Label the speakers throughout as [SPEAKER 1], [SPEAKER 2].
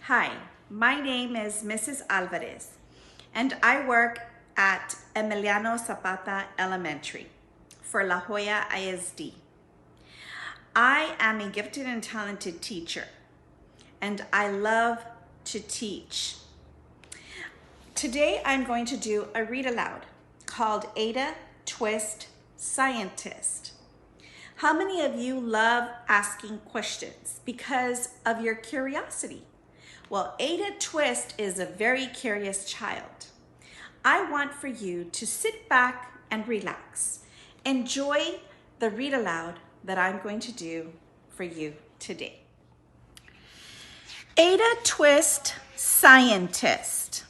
[SPEAKER 1] Hi, my name is Mrs. Alvarez, and I work at Emiliano Zapata Elementary for La Jolla ISD. I am a gifted and talented teacher, and I love to teach. Today, I'm going to do a read aloud called Ada Twist Scientist. How many of you love asking questions because of your curiosity? Well, Ada Twist is a very curious child. I want for you to sit back and relax. Enjoy the read aloud that I'm going to do for you today. Ada Twist Scientist.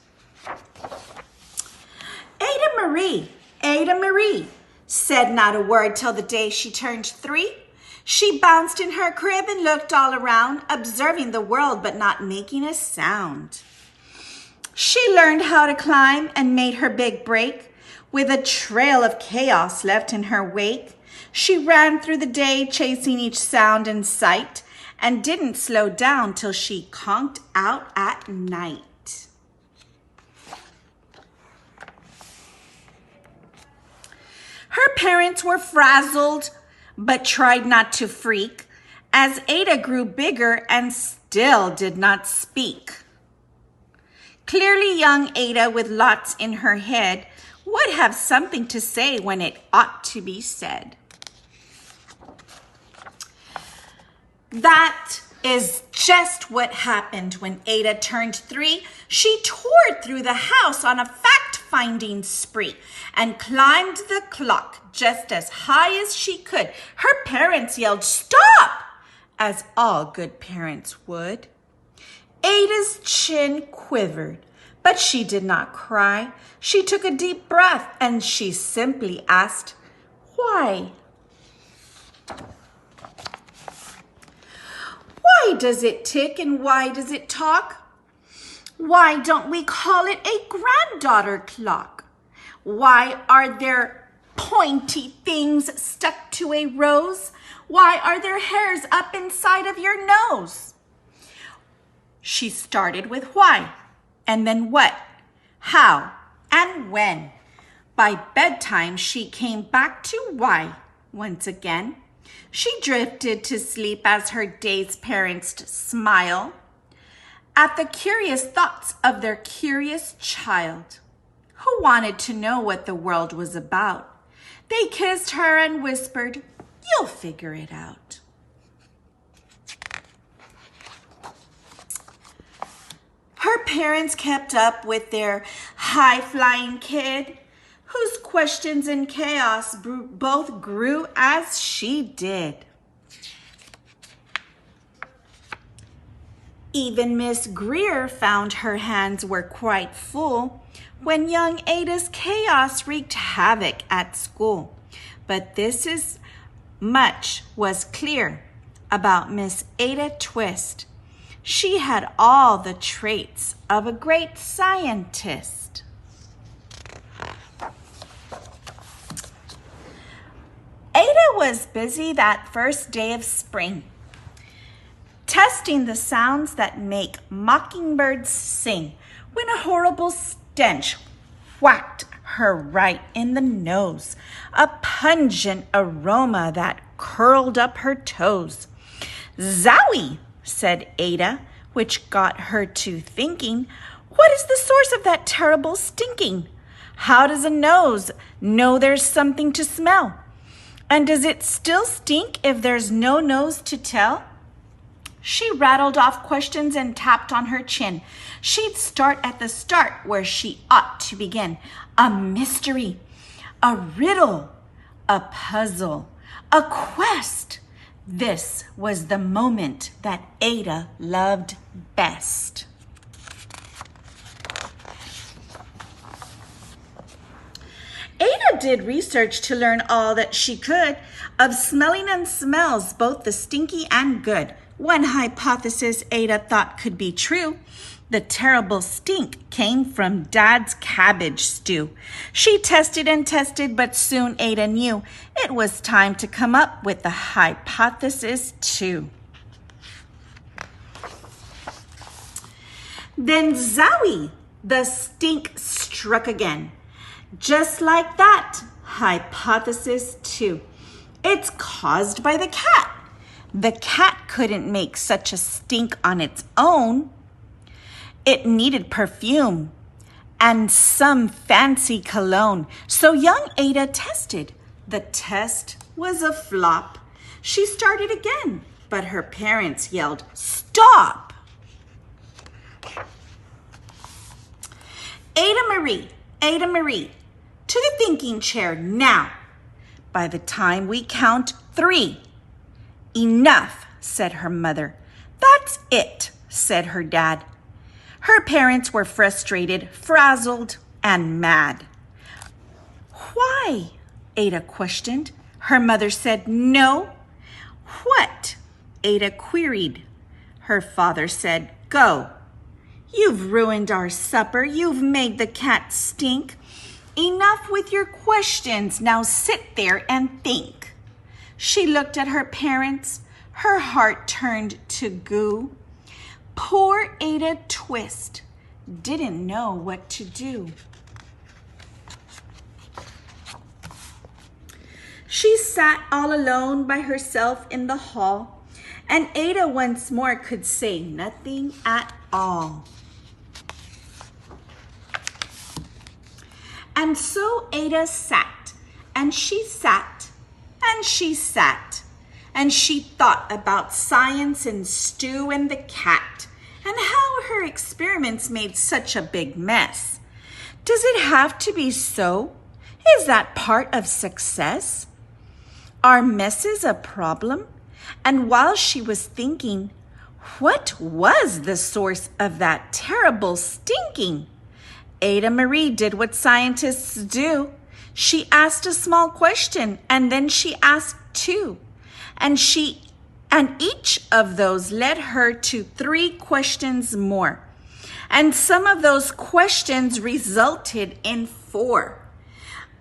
[SPEAKER 1] Ada Marie, said not a word till the day she turned 3. She bounced in her crib and looked all around, observing the world but not making a sound. She learned how to climb and made her big break, with a trail of chaos left in her wake. She ran through the day chasing each sound and sight, and didn't slow down till she conked out at night. Her parents were frazzled, but tried not to freak, as Ada grew bigger and still did not speak. Clearly young Ada, with lots in her head, would have something to say when it ought to be said. That is just what happened when Ada turned 3. She toured through the house on a fact-finding spree and climbed the clock just as high as she could. Her parents yelled, "Stop!" as all good parents would. Ada's chin quivered, but she did not cry. She took a deep breath and she simply asked, "Why?" Why does it tick and why does it talk? Why don't we call it a granddaughter clock? Why are there pointy things stuck to a rose? Why are there hairs up inside of your nose? She started with why, and then what, how, and when. By bedtime, she came back to why once again. She drifted to sleep as her dazed parents smile at the curious thoughts of their curious child, who wanted to know what the world was about. They kissed her and whispered, "You'll figure it out." Her parents kept up with their high-flying kid, whose questions and chaos both grew as she did. Even Miss Greer found her hands were quite full when young Ada's chaos wreaked havoc at school. But this is much was clear about Miss Ada Twist. She had all the traits of a great scientist. Ada was busy that first day of spring, testing the sounds that make mockingbirds sing, when a horrible stench whacked her right in the nose, a pungent aroma that curled up her toes. "Zowie!" said Ada, which got her to thinking, "What is the source of that terrible stinking? How does a nose know there's something to smell? And does it still stink if there's no nose to tell?" She rattled off questions and tapped on her chin. She'd start at the start where she ought to begin. A mystery, a riddle, a puzzle, a quest. This was the moment that Ada loved best. Ada did research to learn all that she could of smelling and smells, both the stinky and good. One hypothesis Ada thought could be true. The terrible stink came from Dad's cabbage stew. She tested and tested, but soon Ada knew it was time to come up with the hypothesis too. Then zowie, the stink struck again. Just like that, hypothesis 2. It's caused by the cat. The cat couldn't make such a stink on its own. It needed perfume and some fancy cologne. So young Ada tested. The test was a flop. She started again, but her parents yelled, "Stop!" Ada Marie, to the thinking chair now. By the time we count 3. "Enough," said her mother. "That's it," said her dad. Her parents were frustrated, frazzled, and mad. "Why?" Ada questioned. Her mother said, "No." "What?" Ada queried. Her father said, "Go. You've ruined our supper. You've made the cat stink. Enough with your questions. Now sit there and think." She looked at her parents. Her heart turned to goo. Poor Ada Twist didn't know what to do. She sat all alone by herself in the hall, and Ada once more could say nothing at all. And so Ada sat, and she sat, and she sat, and she thought about science and Stu and the cat, and how her experiments made such a big mess. Does it have to be so? Is that part of success? Are messes a problem? And while she was thinking, what was the source of that terrible stinking? Ada Marie did what scientists do. She asked a small question, and then she asked 2. And each of those led her to 3 questions more. And some of those questions resulted in 4.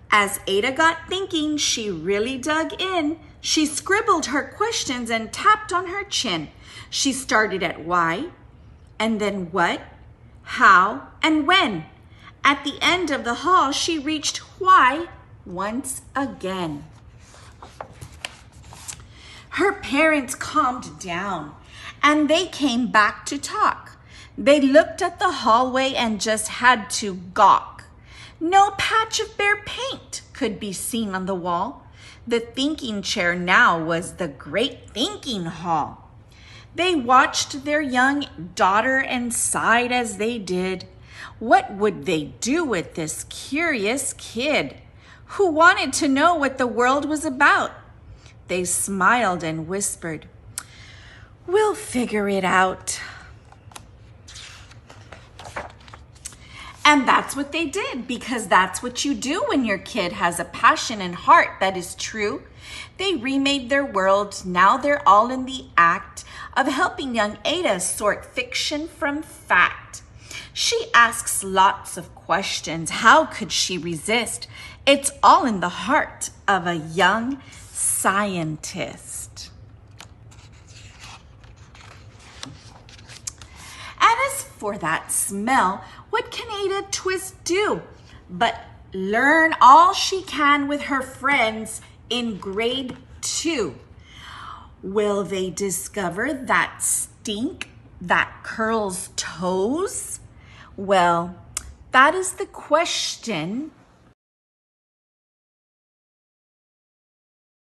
[SPEAKER 1] As Ada got thinking, she really dug in. She scribbled her questions and tapped on her chin. She started at why, and then what, how, and when. At the end of the hall, she reached why once again. Her parents calmed down, and they came back to talk. They looked at the hallway and just had to gawk. No patch of bare paint could be seen on the wall. The thinking chair now was the great thinking hall. They watched their young daughter and sighed as they did. What would they do with this curious kid who wanted to know what the world was about? They smiled and whispered, "We'll figure it out." And that's what they did, because that's what you do when your kid has a passion and heart that is true. They remade their world. Now they're all in the act of helping young Ada sort fiction from fact. She asks lots of questions. How could she resist? It's all in the heart of a young scientist. And as for that smell, what can Ada Twist do but learn all she can with her friends in grade 2? Will they discover that stink that curls toes? Well, that is the question